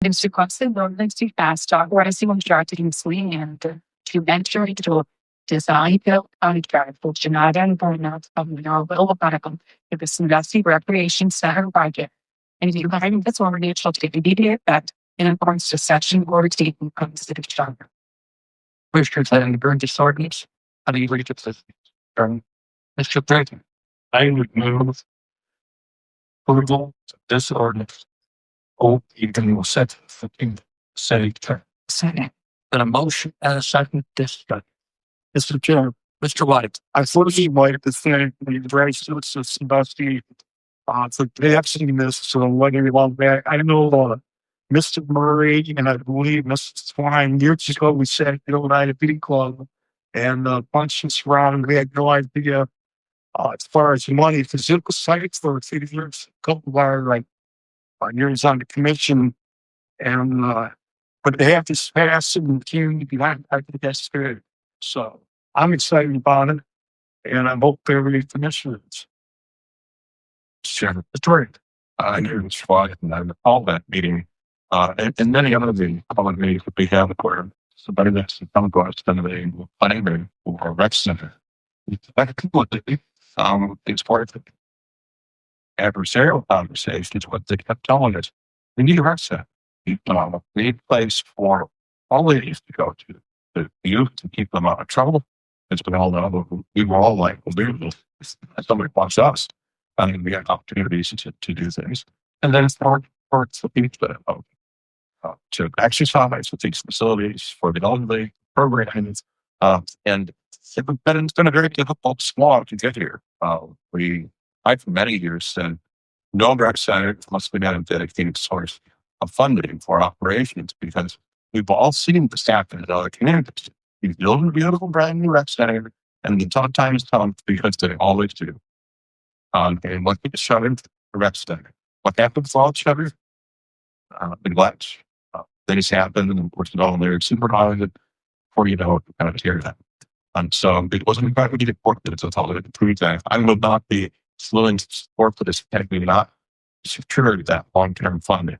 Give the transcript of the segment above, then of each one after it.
Mr. Constantly fast authorizing strategically and to enter into design build contract for Janada and burnout of Norville Bottom to the Sandusky Recreation Center project. And you find this already shall take immediate effect in accordance to section 14 of the city charter. Commissioners having burned this ordinance, how do you read it? Mr. President, I would move approval of this ordinance. Oh, even will set the city term. Second. And a motion and a second discussion. Mr. Chair, Mr. White. I fully like the thing the very citizens about the so they have seen this, so like everyone back. I know Mr. Murray and I believe Mr. Swine years ago we said I had a big club and a bunch of surrounding. We had no idea as far as money, physical sites for years, a couple of our years on the commission, and but they have this pass and the community behind. I think that's good. So I'm excited about it, and I hope every commissioners. Sure, it's great. I knew it was fun, and I recall that meeting, and many other public meetings that we have where somebody that's come to us and they will planning or a rec center. It's part of adversarial conversations, what they kept telling us. We need a rec center. We need a place for all ladies to go to, the youth to keep them out of trouble. As we all know, we were all like, well, somebody wants us. I mean, we have opportunities to do things. And then it's for people to exercise with these facilities for the elderly programs. And it's been a very difficult slog to get here. I, for many years, said no rec center must be a dedicated source of funding for operations because we've all seen this happen in other communities. You build a beautiful brand new rec center, and the tough times come because they always do. And what gets shuttered, the rec center. What happens all shutter? Neglect. Things happen, and of course, they're supervised before you know it, kind of tear that. And so it wasn't incredibly important to tell it to prove that I will not be willing to support for this technically not secure that long-term funding.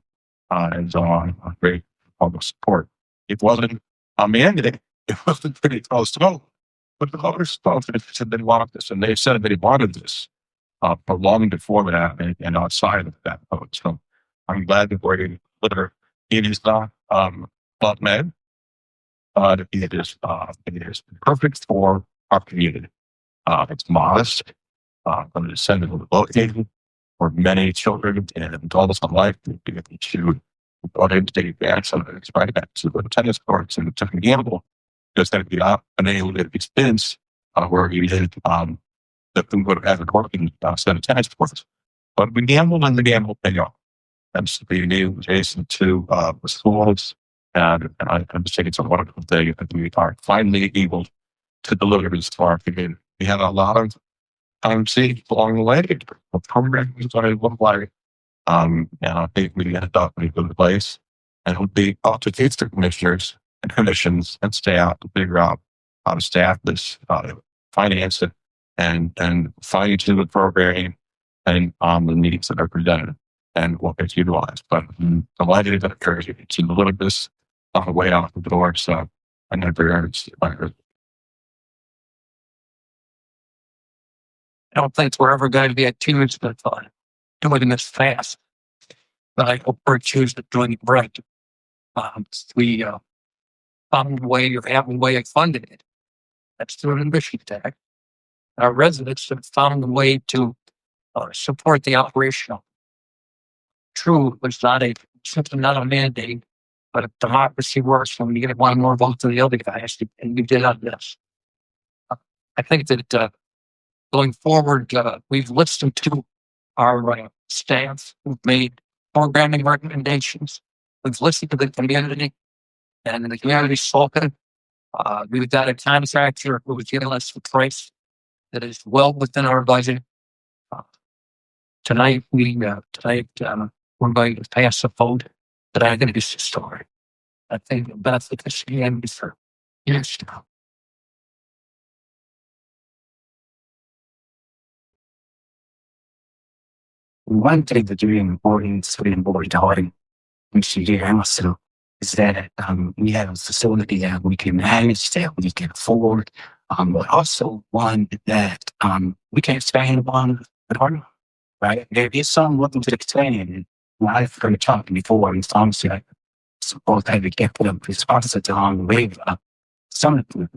And so I'm great public support. It wasn't a mandate. It wasn't pretty close to vote. But the voters voted said they wanted this, and they said they wanted this for long before that and outside of that vote. So I'm glad that we're able. It is not med. It is perfect for our community. It's modest. But it's centrally located for many children and adults alike to be able to go ahead and take advantage of it. It's right back to the tennis courts and to gamble. Just that be unable to expense where we did that we would have a working set of tennis courts. But we gamble and the gamble pay off. That's being able adjacent to the schools. And I just think it's a wonderful thing that we are finally able to deliver this to our community. We have a lot of see along the way, the program is going to look like. And I think we ended up in a good place. And it'll be up to the commissioners and commissions and staff to figure out how to staff this, finance it, and fine tune the program and the needs that are presented and what gets utilized. But I'm delighted that occurs. You can see a little bit on the way out the door. So I never I don't think we're ever going to be at 2 minutes of time doing this fast. But I hope we're choosing doing it right. We found a way of having a way of funding it. That's through an admission tax. Our residents have found a way to support the operational. True, it's simply not a mandate, but democracy works when you get one more vote than the other guys, and we did on this. I think that going forward, we've listened to our staff who've made programming recommendations. We've listened to the community, and the community's spoken. We've got a contractor who was giving us a price that is well within our budget. Tonight, we're going to pass a vote that I think is historic. I think the benefit of this game is for years to come. One thing that you're important is being board telling mentioned here also is that we have a facility that we can manage, that we can afford, but also one that we can expand upon with our right? There is some looking to expand. And when I've heard talking before, it's obviously like supposed to have to get the responses along the way. Some of the,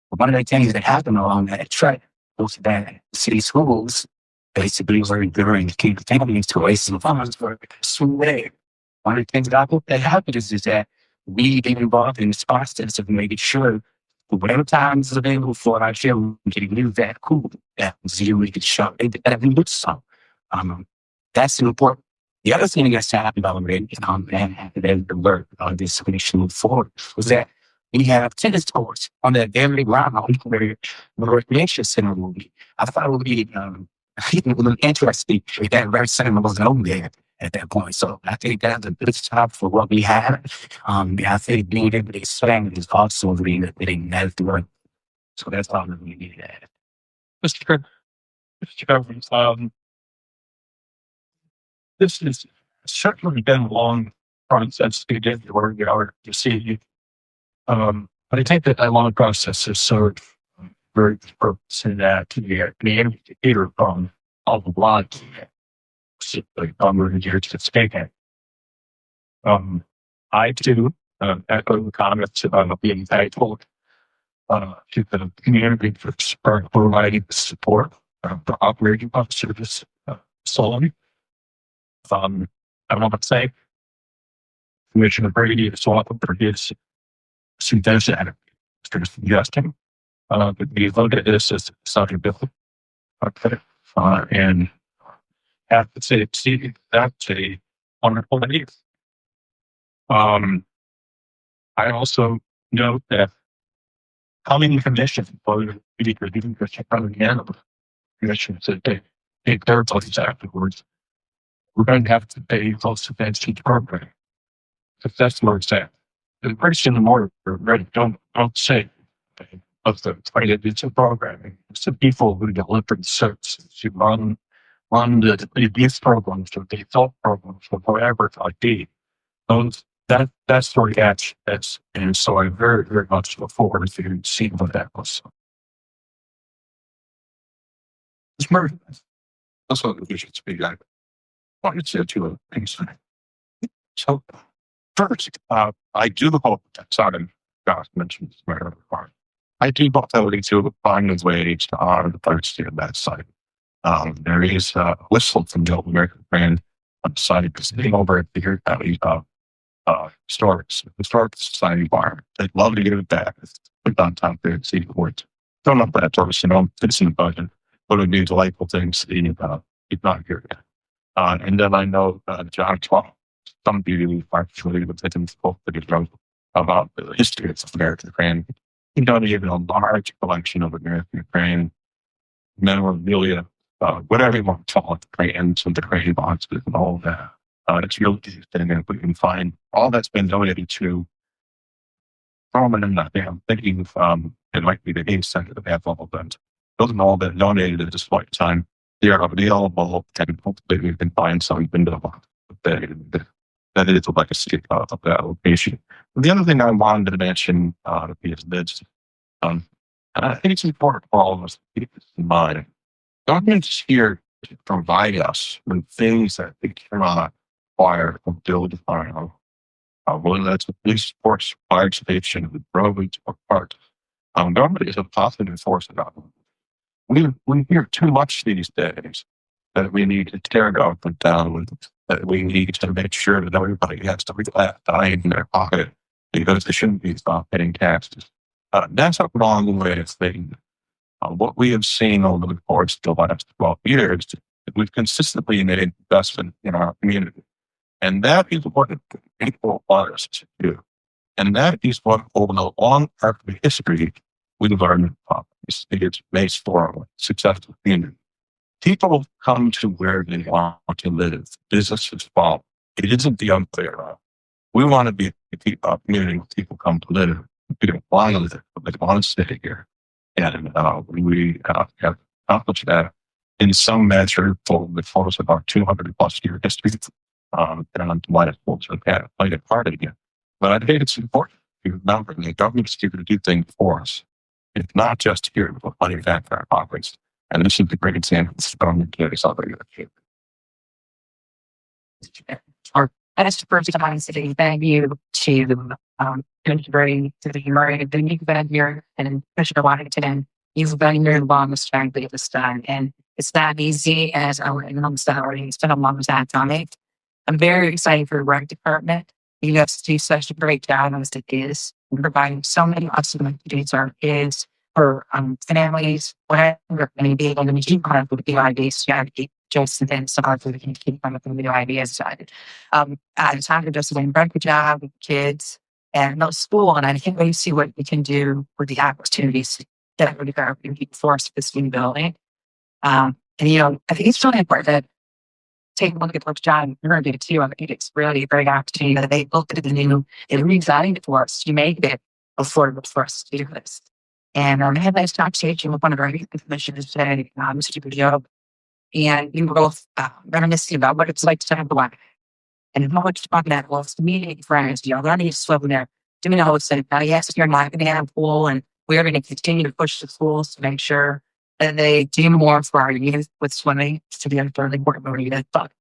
one of the things that happened along that track was that city schools basically were enduring keep families to waste some funds for swim. One of the things that I hope that happens is that we get involved in this process of making sure whatever time is available for our children getting new that cool that zero we could show that we do some. Um, that's important. The other thing that's happened already, and then the work of this commission move forward was that we have tennis courts on that very ground where the recreation center will be. I thought it would be interesting if that very center was over there at that point. So I think that's a good start for what we have. I think being able to expand is also really a thing that's the work. So that's all that we need to add. Mr. Mr. Evans, this has certainly been a long process to get to where we are to see you. But I think that long process is so very purpose in that to be able to hear from all the blood like over the years to speak it. I too echo the comments about being thankful to the community for providing the support for operating on service solely. I want to thank Commissioner Brady as well for his suggestion for suggesting that we look at this as such a bill. Okay. And have to say, see, that's a wonderful idea. I also note that coming commission, whether we could even coming in, commission said they take their place afterwards. We're going to have to pay close attention to program. Because that's where it's at. The person in the morning, ready, don't say of the it's a programming. It's the people who deliver the services, who run the youth programs or the adult programs or whatever it might be. Those that's where the catch is. And so I very, very much look forward to seeing what that was. It's Murray. That's what we should speak. I wanted to say two things. So first, I do hope that Simon Josh mentioned this matter of the part. I do hope that we to find a way to honor the thirsty on that site. There is a whistle from the American Crayon on the site sitting over at the Here Valley historic society environment. They'd love to give it back. It's put on top there and see the words. Don't know if that's service, it's in the budget, but it would be delightful things to see about. It's not here yet. And then I know John Twain, some beauty actually with him spoke to the about the history of American Crayon. He donated a large collection of American Crayon memorabilia, whatever you want to call it, the crayons and the crayon boxes and all of that. It's really interesting if we can find all that's been donated to Roman and I'm thinking it might be the game center that have all of them. Those have all been donated at this point in time. They are available and hopefully we can find some window that is a legacy of that location. The other thing I wanted to mention is this, and I think it's important for all of us to keep this in mind. Government's here to provide us with things that they cannot acquire or build upon, whether that's a police force, fire station, roads, or parks. Government is a positive force about them. We hear too much these days that we need to tear government down, that we need to make sure that everybody has to last dying in their pocket because they shouldn't be paying taxes. That's a wrong way of thinking. What we have seen over the course of the last 12 years is we've consistently made investment in our community. And that is what people want us to do. And that is what, over the long arc of history, we learned it's based for a successful community. People come to where they want to live. Businesses follow. It isn't the unclear route. We want to be a community where people come to live. People want to live, but they want to stay here. And we have accomplished that in some measure for the course of our 200 plus year history. and wonderful to have played a part in it. But I think it's important to remember that government is here to do things for us. It's not just here to put money back in our pockets. And this is the great example of government doing something. Or as first time city venue to integrate to the unique venue and Commissioner Washington. You've been your longest time to get this done. And it's not easy as our amongst already spent a long time on it. I'm very excited for the rec department. You guys do such a great job as it is, providing so many awesome opportunities for our kids, for families, whatever it may be. And we keep on with the ideas, just and then some other we can keep on with the new ideas side. It's time to just doing a very good job with kids and no school. And I can't wait to see what we can do with the opportunities that would be forced this new building. And I think it's really important that take a look at what John did too. I think it's really a great opportunity that they looked at the new and redesigned it for us to make it affordable for us to do this. And I had this conversation with one of our commissioners today, Mr. Joe, and we were both reminiscing about what it's like to have a life. And how much fun that was meeting friends, learning to swim there, doing all this. And yes, you're not going to have a pool, and we're going to continue to push the schools to make sure that they do more for our youth with swimming to be a really important motivated. But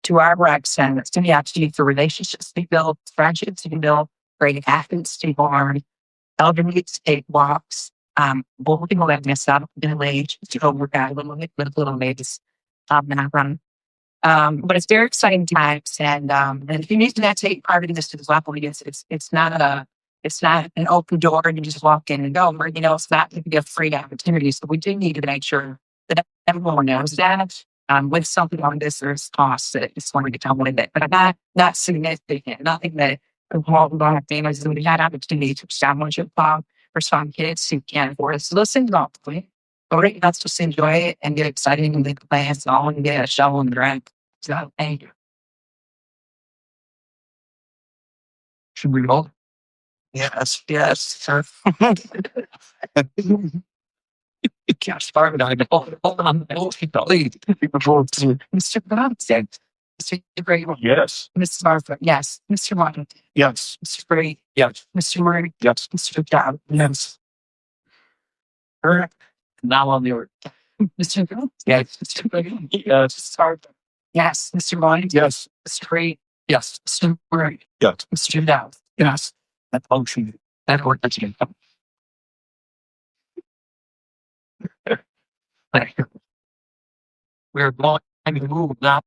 to our recs, and it's going to be actually for relationships to be built, friendships to be built, great athletes to be born, elderly to take walks, both people that miss out middle age to go work out a little bit with little babies, not run. But it's very exciting times, and if you need to take part in this as well, because it's not an open door and you just walk in and go. Or, it's not going to be a free opportunity. So we do need to make sure that everyone knows that. With something like this, there's costs that it's going to come with it, but not significant. Nothing that hold on families. We had opportunity to establish a club for some kids who can't afford it. So listen thoughtfully. But right, let's just enjoy it and get excited and make plans all and get a shovel and drink. So thank you. Should we roll? Yes, sir. Gosh, Barbara, hold on. Lead. Mr. Brown said, Mr. Gray, Yes. Mrs. Martha, yes. Mr. Martin, Yes. Mr. Gray, Yes. Mr. Murray, Yes. Mr. Dow, yes. Correct. Now on the order. Mr. Brown, yes. Mr. Gray, Yes. Mrs. Martha, yes. Mr. Martin, Yes. Mr. Gray, Yes. Mr. Murray, Yes. Mr. Dow, yes. That motion, that ordinance. Thank you. We're going to move now